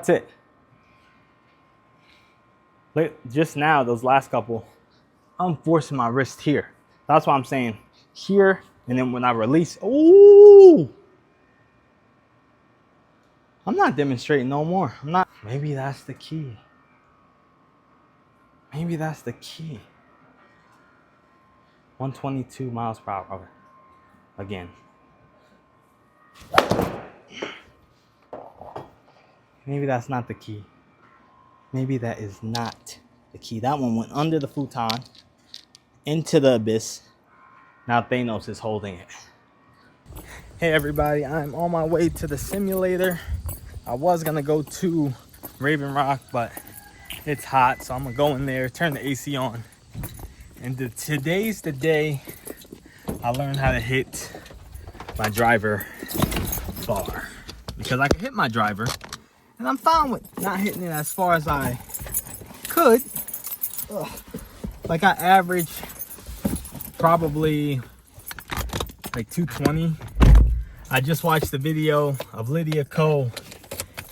That's it. Just now, those last couple, I'm forcing my wrist here. That's why I'm saying here, and then when I release, ooh, I'm not demonstrating no more. I'm not. Maybe that's the key. Maybe that's the key. 122 miles per hour. Again. Maybe that's not the key. Maybe that is not the key. That one went under the futon, into the abyss. Now Thanos is holding it. Hey everybody, I'm on my way to the simulator. I was gonna go to Raven Rock, but it's hot, so I'm gonna go in there, turn the AC on. And today's the day I learned how to hit my driver far. Because I can hit my driver, and I'm fine with not hitting it as far as I could. Ugh. Like I average probably like 220. I just watched the video of Lydia Ko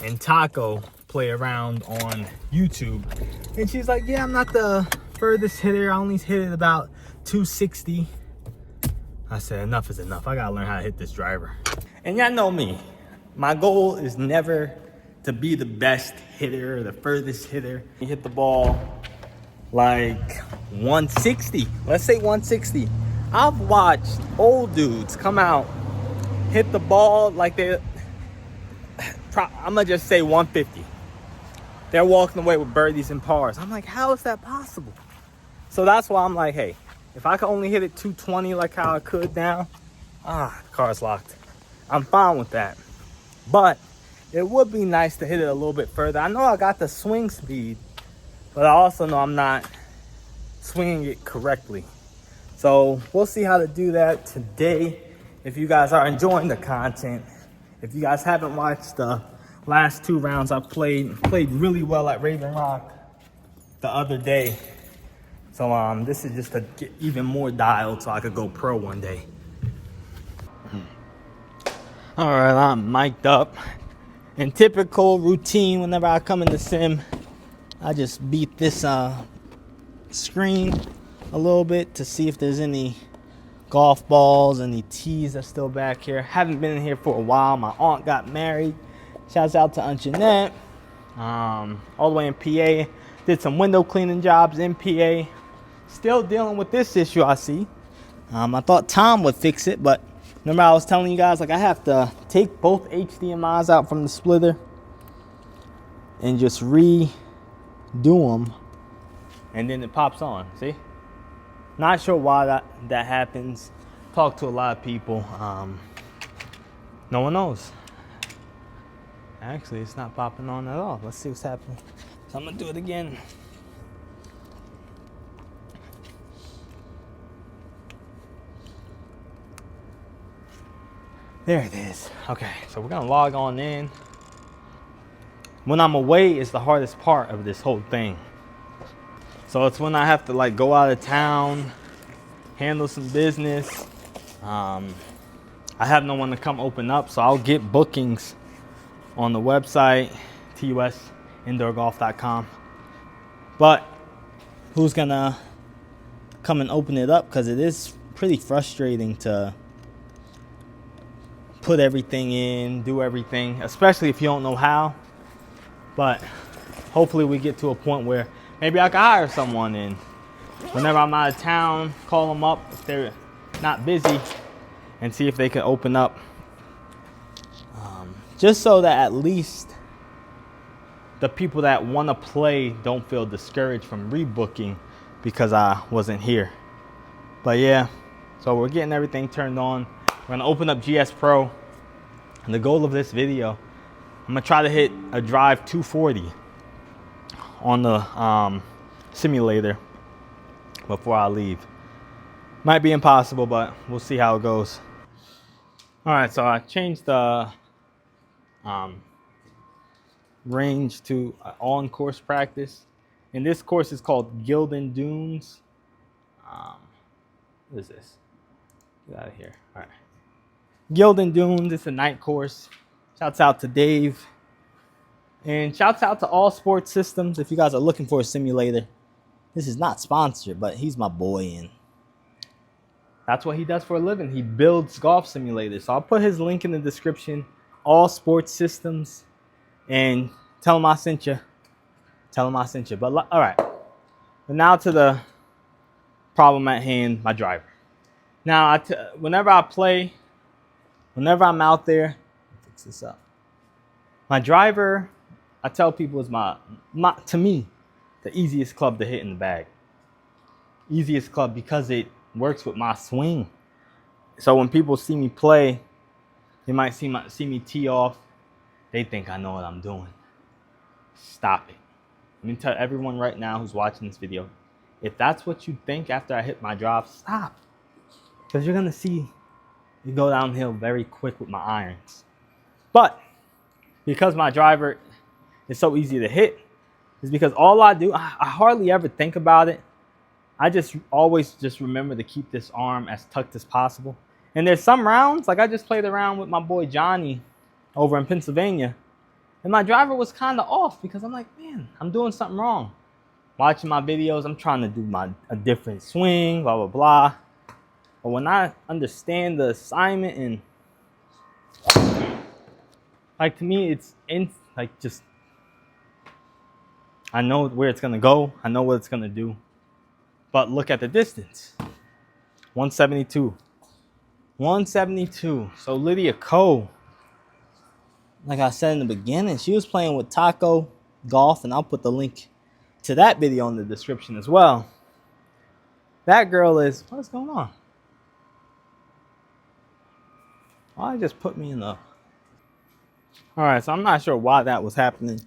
and Taco play around on YouTube, and she's like, yeah, I'm not the furthest hitter. I only hit it about 260. I said, enough is enough. I gotta learn how to hit this driver. And y'all know me. My goal is never to be the best hitter or the furthest hitter. You hit the ball like 160. Let's say 160. I've watched old dudes come out, hit the ball like I'm gonna just say 150. They're walking away with birdies and pars. I'm like, how is that possible? So that's why I'm like, hey, if I could only hit it 220 like how I could now, the car's locked. I'm fine with that. But it would be nice to hit it a little bit further. I know I got the swing speed, but I also know I'm not swinging it correctly. So we'll see how to do that today. If you guys are enjoying the content, if you guys haven't watched the last 2 rounds I played really well at Raven Rock the other day. So this is just to get even more dialed so I could go pro one day. All right, I'm mic'd up. In typical routine, whenever I come in the sim, I just beat this screen a little bit to see if there's any golf balls, any tees that's still back here. Haven't been in here for a while. My aunt got married. Shouts out to Aunt Jeanette. All the way in PA. Did some window cleaning jobs in PA. Still dealing with this issue I see. I thought Tom would fix it, but remember I was telling you guys, like, I have to take both HDMIs out from the splitter and just redo them, and then it pops on. See? Not sure why that happens. Talked to a lot of people. No one knows. Actually, it's not popping on at all. Let's see what's happening. So I'm gonna do it again. There it is. Okay, so we're gonna log on in. When I'm away is the hardest part of this whole thing. So it's when I have to like go out of town, handle some business. I have no one to come open up, so I'll get bookings on the website, TheUglySwing But who's gonna come and open it up? Because it is pretty frustrating to put everything in, do everything, especially if you don't know how. But hopefully we get to a point where maybe I can hire someone in. Whenever I'm out of town, call them up if they're not busy and see if they can open up. Just so that at least the people that want to play don't feel discouraged from rebooking because I wasn't here. But yeah, so we're getting everything turned on. We're gonna open up GS Pro. And the goal of this video, I'm gonna try to hit a drive 240 on the simulator before I leave. Might be impossible, but we'll see how it goes. All right, so I changed the range to on-course practice. And this course is called Gildan Dunes. What is this? Get out of here. All right. Gildan Dunes, it's a night course. Shouts out to Dave And shouts out to All Sports Systems. If you guys are looking for a simulator, this is not sponsored, but he's my boy, and that's what he does for a living. He builds golf simulators. So I'll put his link in the description. All Sports Systems, and tell him I sent you. Tell him I sent you. But all right. But now to the problem at hand, my driver. Now, whenever I play, whenever I'm out there, fix this up. My driver, I tell people, is to me, the easiest club to hit in the bag. Easiest club because it works with my swing. So when people see me play, they might see me tee off. They think I know what I'm doing. Stop it. Let me tell everyone right now who's watching this video, if that's what you think after I hit my drop, stop. Because you're going to see it go downhill very quick with my irons. But because my driver is so easy to hit, is because all I do, I hardly ever think about it. I always remember to keep this arm as tucked as possible. And there's some rounds, like I just played around with my boy Johnny over in Pennsylvania, and my driver was kind of off because I'm like, man, I'm doing something wrong. Watching my videos, I'm trying to do a different swing, blah, blah, blah. But when I understand the assignment and, like, to me, it's I know where it's going to go. I know what it's going to do. But look at the distance. 172. 172. So Lydia Ko, like I said in the beginning, she was playing with Taco Golf, and I'll put the link to that video in the description as well. That girl is, what is going on? Why just put me in the... All right, so I'm not sure why that was happening.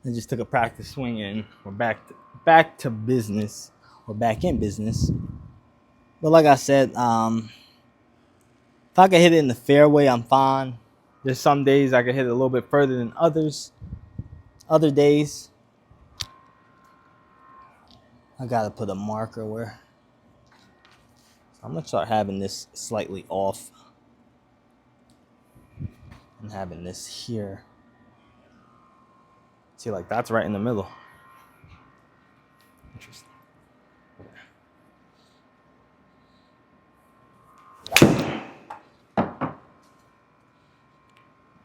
I just took a practice swing and we're back to business. We're back in business. But like I said, if I can hit it in the fairway, I'm fine. There's some days I can hit it a little bit further than others. Other days, I gotta put a marker where. So I'm gonna start having this slightly off and having this here. See, like that's right in the middle. Interesting.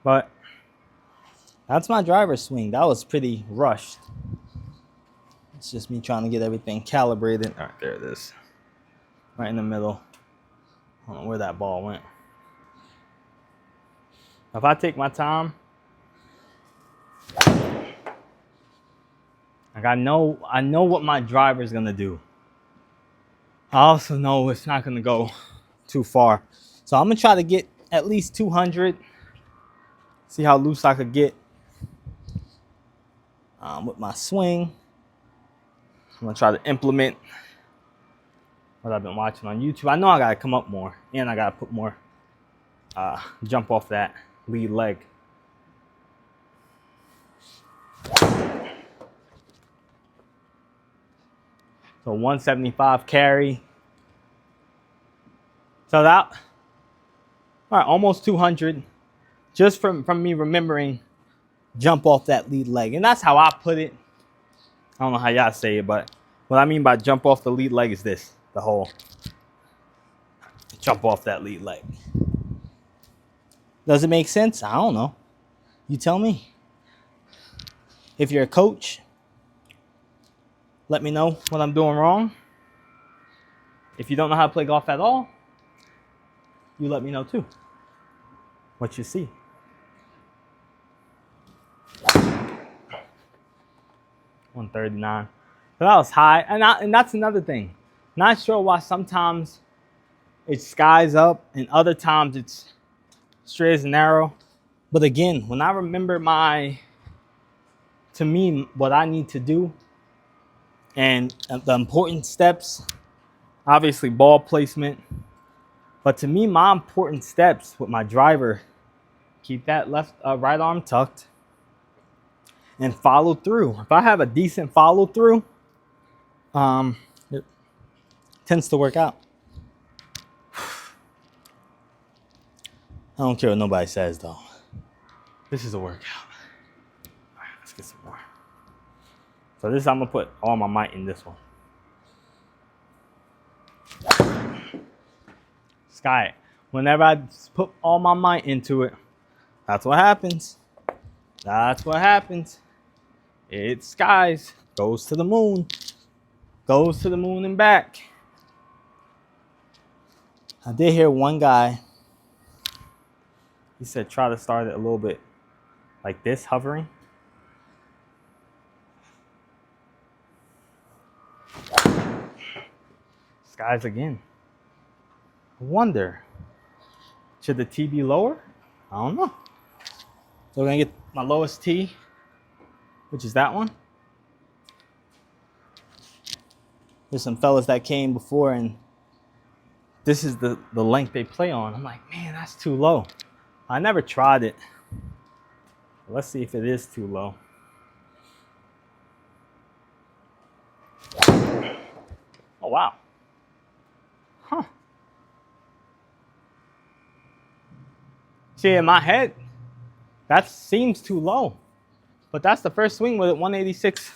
But that's my driver's swing. That was pretty rushed. It's just me trying to get everything calibrated. All right, there it is. Right in the middle. I don't know where that ball went. If I take my time, like I know what my driver is gonna do. I also know it's not gonna go too far. So I'm gonna try to get at least 200. See how loose I could get with my swing. I'm gonna try to implement what I've been watching on YouTube. I know I gotta come up more, and I gotta put more jump off that lead leg. So 175 carry. So that, all right, almost 200. Just from me remembering jump off that lead leg. And that's how I put it. I don't know how y'all say it, but what I mean by jump off the lead leg is this. The whole jump off that lead leg. Does it make sense? I don't know. You tell me. If you're a coach, let me know what I'm doing wrong. If you don't know how to play golf at all, you let me know too. What you see. $139. So that was high. And that's another thing. Not sure why sometimes it skies up and other times it's straight as an arrow. But again, when I remember to me, what I need to do and the important steps, obviously ball placement. But to me, my important steps with my driver, keep that right arm tucked and follow through. If I have a decent follow through, it tends to work out. I don't care what nobody says though. This is a workout. All right, let's get So this, I'm gonna put all my might in this one. Sky it. Whenever I put all my might into it, that's what happens. That's what happens. It skies, goes to the moon, goes to the moon and back. I did hear one guy, he said try to start it a little bit like this, hovering. Skies again. I wonder, should the tee be lower? I don't know. So we're gonna get my lowest tee, which is that one. There's some fellas that came before and this is the length they play on. I'm like, man, that's too low. I never tried it. Let's see if it is too low. Oh, wow. Huh. See, in my head, that seems too low. But that's the first swing with it, 186.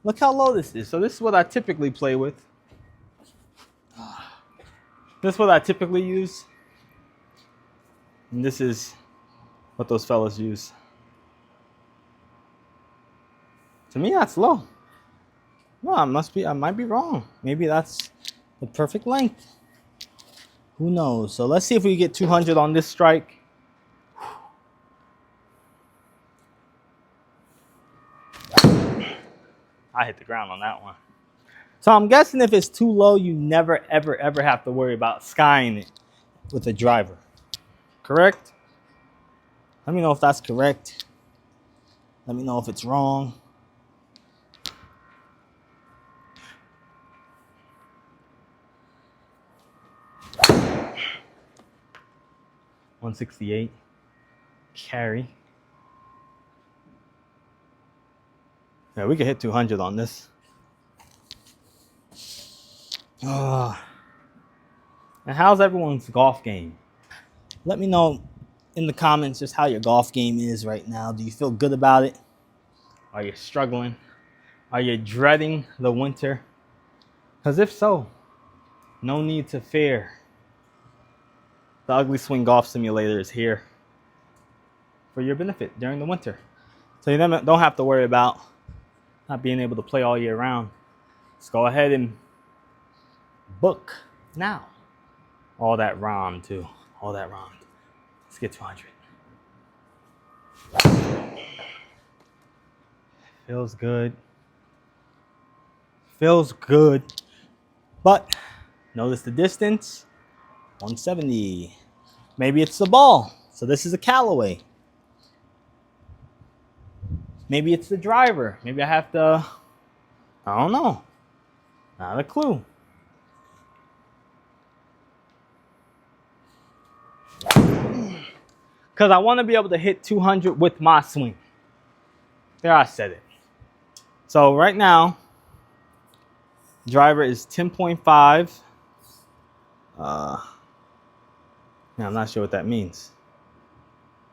Look how low this is. So this is what I typically play with. This is what I typically use. And this is what those fellas use. To me, that's low. No, I might be wrong. Maybe that's the perfect length. Who knows? So let's see if we get 200 on this strike. I hit the ground on that one. So I'm guessing if it's too low, you never, ever, ever have to worry about skying it with a driver. Correct? Let me know if that's correct. Let me know if it's wrong. $168. Carry. Yeah, we could hit 200 on this. And how's everyone's golf game? Let me know in the comments just how your golf game is right now. Do you feel good about it? Are you struggling? Are you dreading the winter? Because if so, no need to fear. The Ugly Swing Golf Simulator is here for your benefit during the winter. So you don't have to worry about not being able to play all year round. Just go ahead and book now. All that ROM too. All that ROM. Let's get 200. Feels good. Feels good. But notice the distance. 170. Maybe it's the ball. So this is a Callaway. Maybe it's the driver. Maybe I have to, I don't know. Not a clue. Because I want to be able to hit 200 with my swing. There, I said it. So right now, driver is 10.5. Yeah, I'm not sure what that means.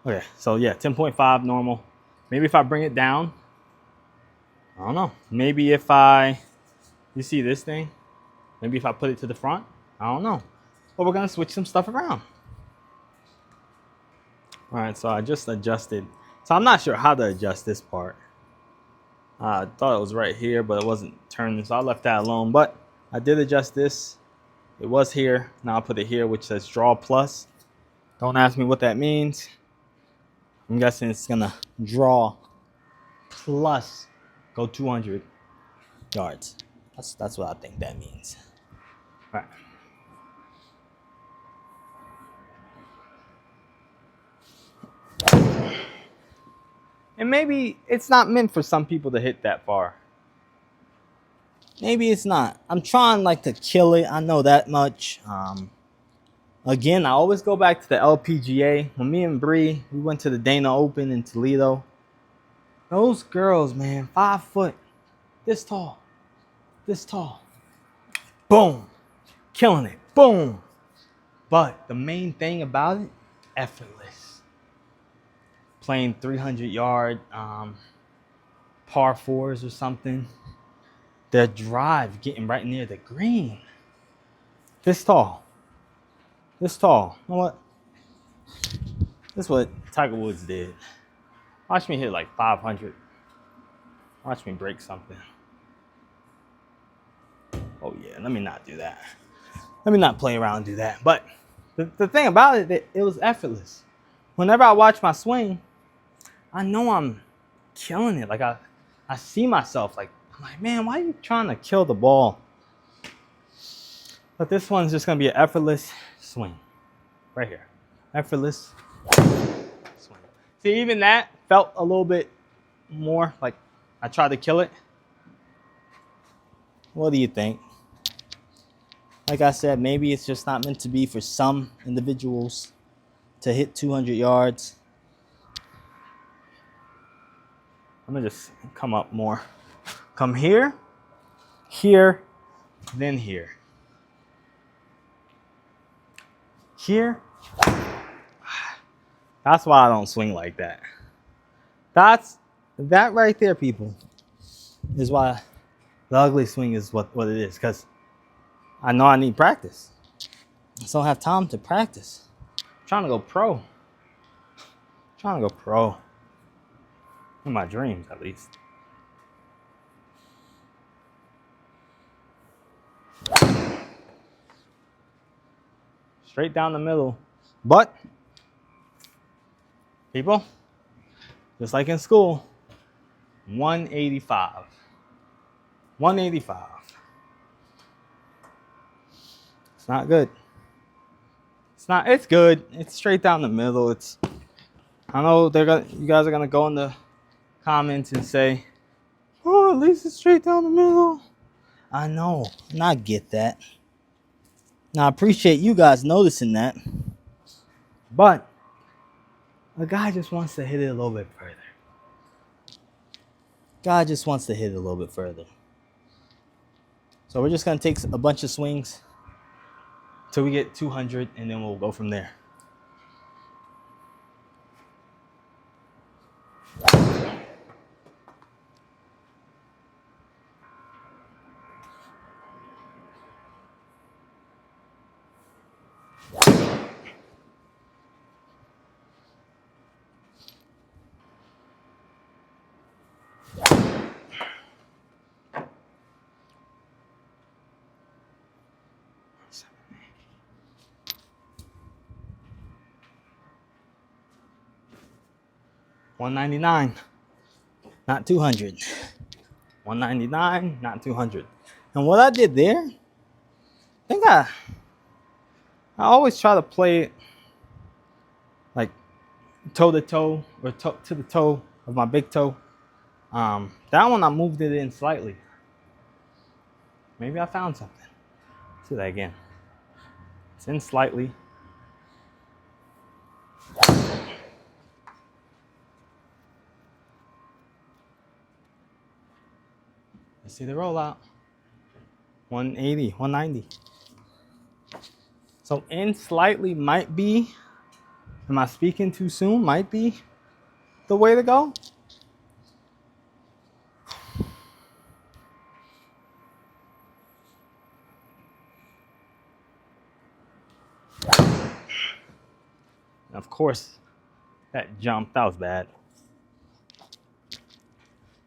Okay, so yeah, 10.5 normal. Maybe if I bring it down, I don't know. Maybe if you see this thing? Maybe if I put it to the front, I don't know. But we're gonna switch some stuff around. All right, so I just adjusted. So I'm not sure how to adjust this part. I thought it was right here, but it wasn't turning, so I left that alone. But I did adjust this. It was here. Now I'll put it here, which says draw plus. Don't ask me what that means. I'm guessing it's gonna draw plus go 200 yards. That's what I think that means. All right. And maybe it's not meant for some people to hit that far. Maybe it's not. I'm trying like to kill it. I know that much. Again, I always go back to the LPGA. When me and Bree, we went to the Dana Open in Toledo. Those girls, man, 5 foot, this tall, boom, killing it, boom. But the main thing about it, effortless. Playing 300 yard par fours or something. The drive getting right near the green. This tall. This tall. You know what? This is what Tiger Woods did. Watch me hit like 500. Watch me break something. Oh yeah, let me not do that. Let me not play around and do that. But the thing about it, it was effortless. Whenever I watch my swing, I know I'm killing it. Like I see myself like, I'm like, man, why are you trying to kill the ball? But this one's just gonna be an effortless swing. Right here. Effortless swing. See, even that felt a little bit more like I tried to kill it. What do you think? Like I said, maybe it's just not meant to be for some individuals to hit 200 yards. I'm gonna just come up more. Come here, here, then here. Here. That's why I don't swing like that. That right there, people, is why the ugly swing is what it is. Because I know I need practice. I just don't have time to practice. I'm trying to go pro. Trying to go pro. In my dreams, at least. Straight down the middle. But, people, just like in school, 185. 185. It's not good. It's good. It's straight down the middle. I know you guys are gonna go in the comments and say, oh, at least it's straight down the middle. I know, and I get that. Now I appreciate you guys noticing that. But a guy just wants to hit it a little bit further. Guy just wants to hit it a little bit further. So we're just gonna take a bunch of swings till we get 200, and then we'll go from there. $199, not 200. $199, not 200. And what I did there, I think I always try to play it like toe to toe or to the toe of my big toe. That one I moved it in slightly. Maybe I found something. Let's do that again. It's in slightly. Let's see the rollout. 180, 190. So in slightly might be, am I speaking too soon? Might be the way to go. Of course, that jump, that was bad.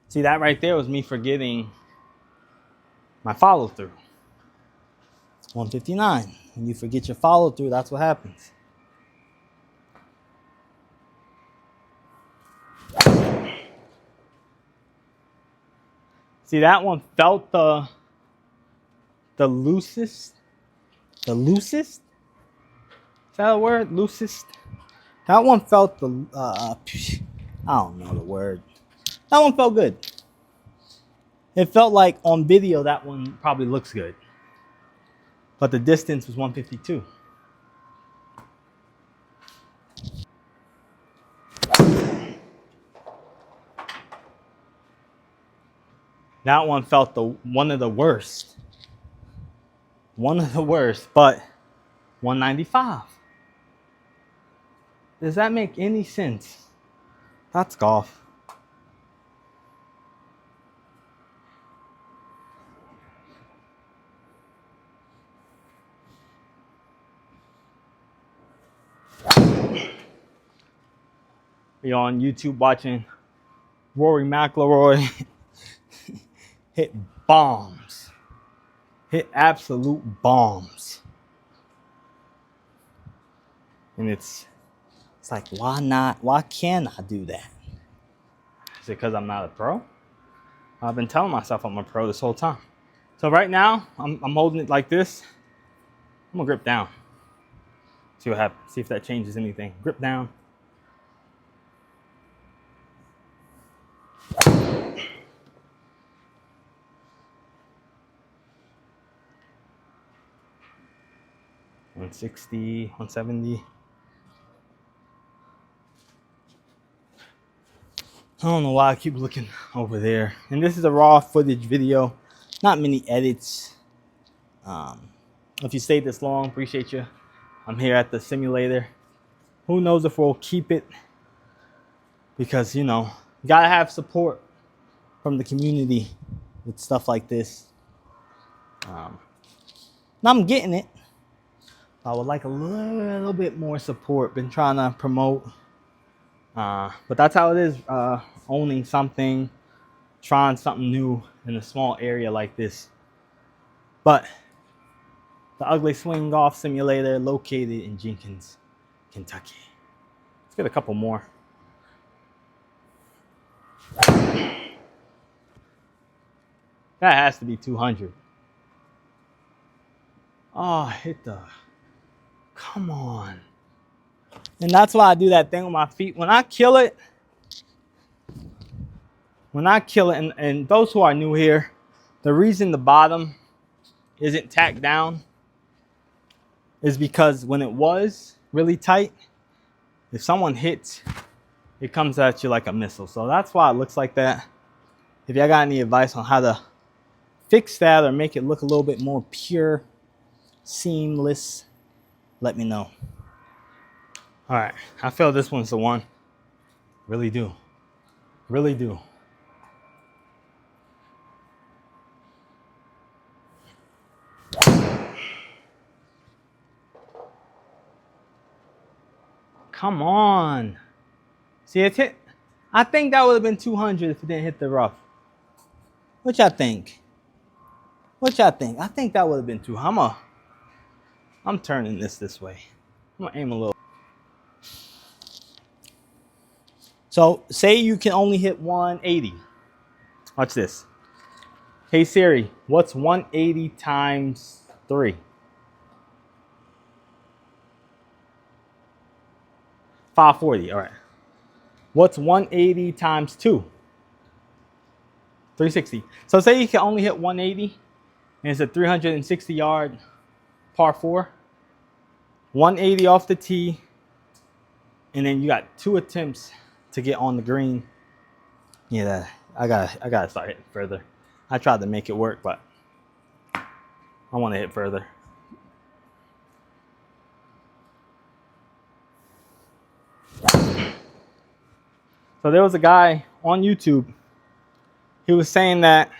See, that right there was me forgetting my follow through. It's 159. When you forget your follow through, that's what happens. See, that one felt the loosest. The loosest? Is that a word? Loosest? That one felt I don't know the word. That one felt good. It felt like on video that one probably looks good. But the distance was 152. That one felt one of the worst. One of the worst, but 195. Does that make any sense? That's golf. You're on YouTube watching Rory McIlroy hit bombs. Hit absolute bombs. And it's like, why not? Why can't I do that? Is it because I'm not a pro? I've been telling myself I'm a pro this whole time. So right now, I'm holding it like this. I'm gonna grip down. See what happens. See if that changes anything. Grip down. $160, $170. I don't know why I keep looking over there. And this is a raw footage video. Not many edits. If you stayed this long, appreciate you. I'm here at the simulator. Who knows if we'll keep it? Because, you know, you gotta have support from the community with stuff like this. Now I'm getting it. I would like a little bit more support. Been trying to promote. But that's how it is, owning something, trying something new in a small area like this. But the TheUglySwing Golf Simulator located in Jenkins, Kentucky. Let's get a couple more. That has to be 200. Oh, hit the... Come on. And that's why I do that thing with my feet. When I kill it, and those who are new here, the reason the bottom isn't tacked down is because when it was really tight, if someone hits, it comes at you like a missile. So that's why it looks like that. If y'all got any advice on how to fix that or make it look a little bit more pure, seamless, let me know. All right, I feel this one's the one. Really do. Really do. Come on. See, it's hit. I think that would have been 200 if it didn't hit the rough. What y'all think? What y'all think? I think that would have been 200. I'm turning this way. I'm gonna aim a little. So say you can only hit 180. Watch this. Hey Siri, what's 180 times 3? 540, all right. What's 180 times 2? 360. So say you can only hit 180, and it's a 360 yard par 4. 180 off the tee, and then you got 2 attempts to get on the green. Yeah, I gotta start hitting further. I tried to make it work, but I want to hit further. So there was a guy on YouTube. He was saying that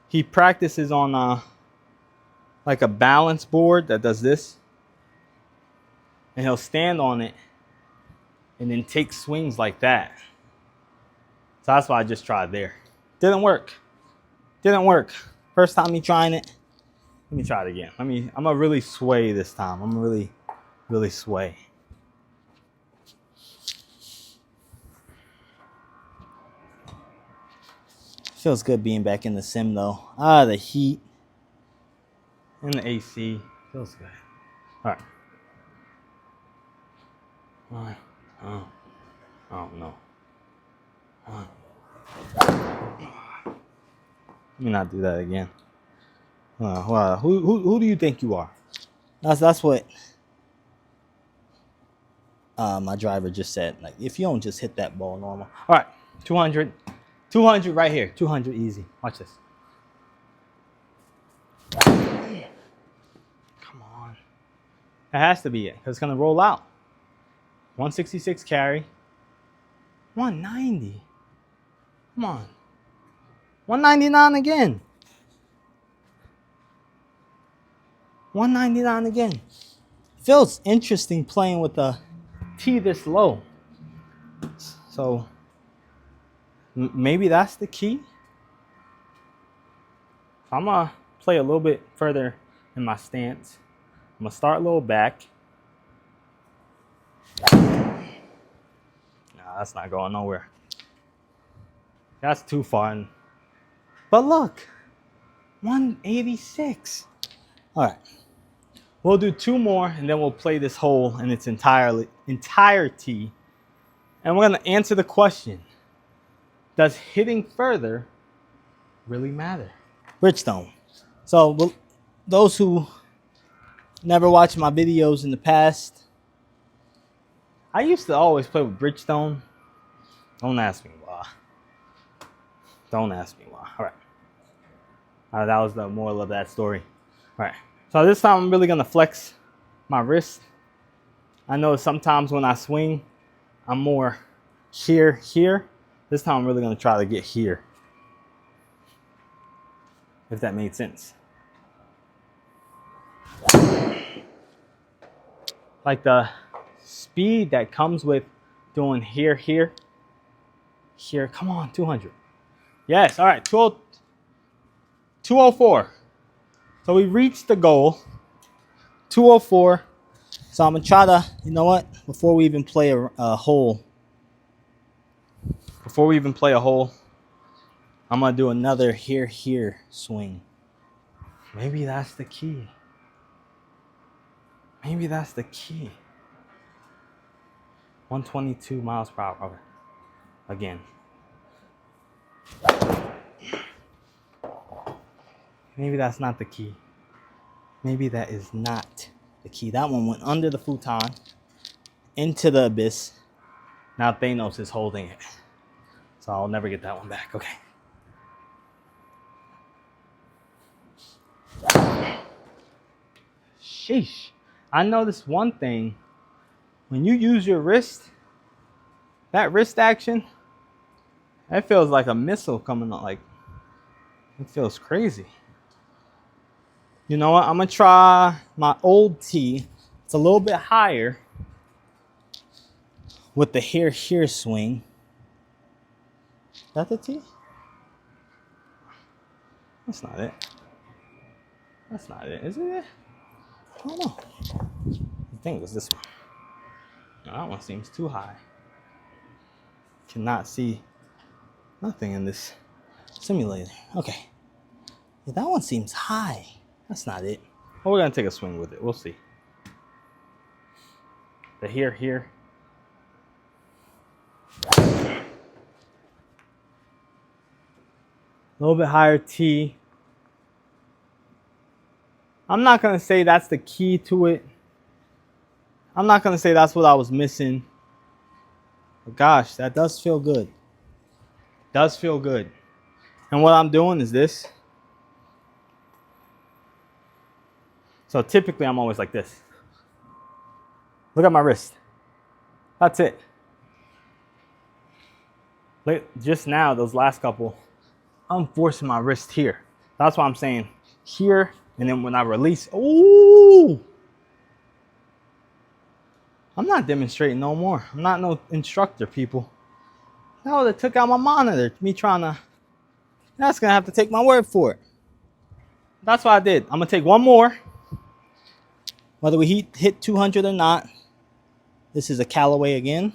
he practices on like a balance board that does this, and he'll stand on it and then take swings like that. So that's why I just tried there. Didn't work. Didn't work. First time me trying it. Let me try it again. I'm gonna really sway this time. I'm gonna really sway. Feels good being back in the sim though. The heat and the AC feels good. All right. Oh no. Let me not do that again. Who do you think you are? That's what my driver just said. Like, if you don't just hit that ball normal. All right, 200. 200 right here. 200 easy. Watch this. Come on. That has to be it, because it's going to roll out. 166 carry. 190. Come on. 199 again. 199 again. Feels interesting playing with a tee this low. So maybe that's the key. I'm gonna play a little bit further in my stance. I'm gonna start a little back. Nah, that's not going nowhere. That's too far. But look, 186. All right, we'll do 2 more and then we'll play this hole in its entirety. And we're gonna answer the question, does hitting further really matter? Bridgestone. So those who never watched my videos in the past, I used to always play with Bridgestone. Don't ask me why. Don't ask me why. All right. That was the moral of that story. All right. So this time I'm really going to flex my wrist. I know sometimes when I swing, I'm more here. This time I'm really going to try to get here. If that made sense. Like the speed that comes with doing here. Come on, 200. Yes, all right, 204. So we reached the goal, 204. So I'm gonna try to, you know what, before we even play a hole, I'm gonna do another here swing. Maybe that's the key. Maybe that's the key. 122 miles per hour. Again. Maybe that's not the key. Maybe that is not the key. That one went under the futon, into the abyss. Now Thanos is holding it. So I'll never get that one back. Okay. Sheesh. I noticed one thing. When you use your wrist, that wrist action, that feels like a missile coming on. Like, it feels crazy. You know what? I'm going to try my old tee. It's a little bit higher with the here swing. Is that the tee? That's not it. That's not it. Is it it? I don't know. I think it was this one. No, that one seems too high. Cannot see nothing in this simulator. Okay. Yeah, that one seems high. That's not it. Well, we're going to take a swing with it. We'll see. The here. A little bit higher tee. I'm not going to say that's the key to it. I'm not going to say that's what I was missing. But gosh, that does feel good. Does feel good. And what I'm doing is this. So typically I'm always like this. Look at my wrist. That's it. Just now, those last couple, I'm forcing my wrist here. That's why I'm saying here, and then when I release, ooh! I'm not demonstrating no more. I'm not no instructor, people. That would have took out my monitor. Me trying to, that's gonna have to take my word for it. That's what I did. I'm gonna take one more. Whether we hit 200 or not, this is a Callaway again.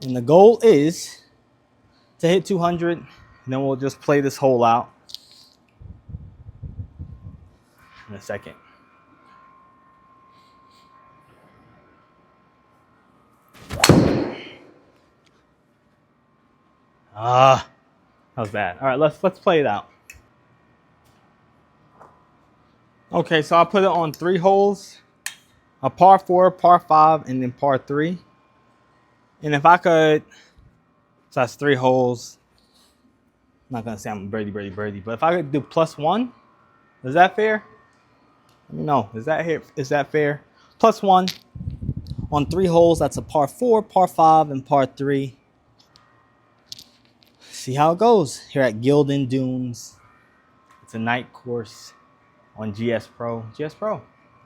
And the goal is to hit 200, and then we'll just play this hole out in a second. That was bad. All right, let's play it out. Okay, so I put it on 3 holes, a par 4, par 5, and then par 3. And if I could, so that's 3 holes. I'm not gonna say I'm birdie, but if I could do +1, is that fair? Let me know. Is that fair? +1 on 3 holes. That's a par 4, par 5, and par 3. See how it goes here at Gildan Dunes. It's a night course on GS Pro. GS Pro,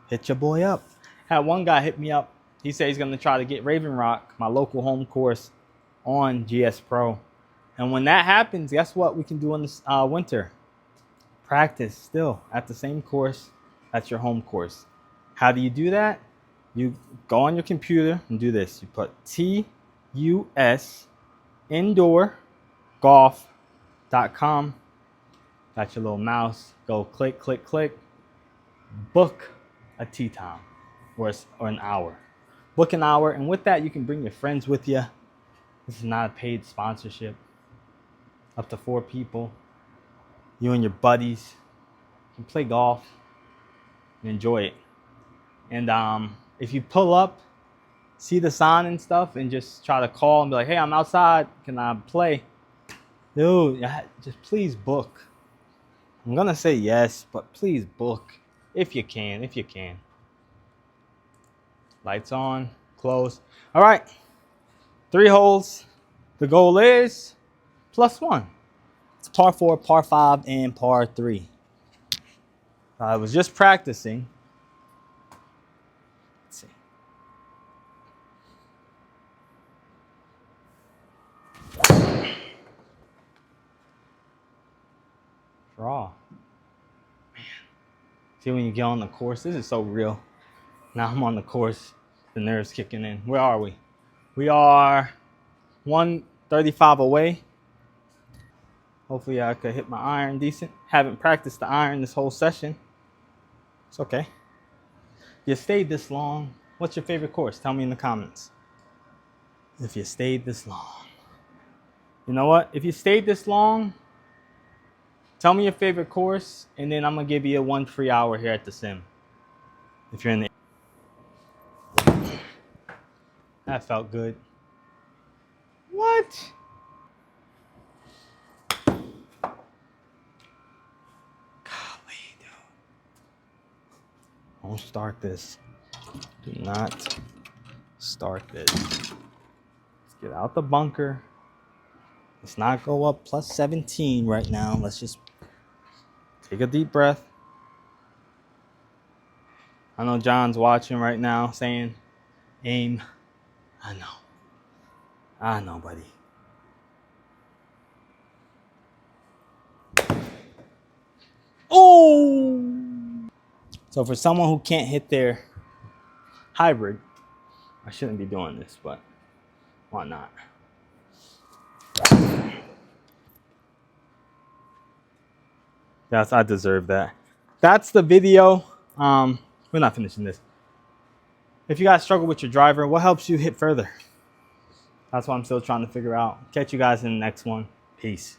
hit your boy up. Had one guy hit me up he said he's going to try to get Raven Rock, my local home course, on GS Pro. And when that happens, guess what we can do in this winter? Practice still at the same course. That's your home course. How do you do that? You go on your computer and do this. You put TUS Indoor Golf.com. Got your little mouse. Go click, click, click. Book a tee time or an hour. Book an hour, and with that, you can bring your friends with you. This is not a paid sponsorship. Up to 4 people. You and your buddies can play golf and enjoy it. And if you pull up, see the sign and stuff, and just try to call and be like, hey, I'm outside. Can I play? Dude, just please book. I'm going to say yes, but please book if you can, Lights on, close. All right, 3 holes. The goal is +1. It's par 4, par 5, and par 3. I was just practicing. Let's see. Draw. Man. See, when you get on the course, this is so real. Now I'm on the course, the nerves kicking in. Where are we? We are 135 away. Hopefully I could hit my iron decent. Haven't practiced the iron this whole session. It's okay. You stayed this long. What's your favorite course? Tell me in the comments. If you stayed this long. You know what? If you stayed this long, tell me your favorite course, and then I'm going to give you a 1 free hour here at the sim. If you're in the... That felt good. What? Don't start this. Do not start this. Let's get out the bunker. Let's not go up +17 right now. Let's just take a deep breath. I know John's watching right now saying, aim. I know, buddy. Oh! So for someone who can't hit their hybrid, I shouldn't be doing this, but why not? Yes, I deserve that. That's the video. We're not finishing this. If you guys struggle with your driver, what helps you hit further? That's what I'm still trying to figure out. Catch you guys in the next one. Peace.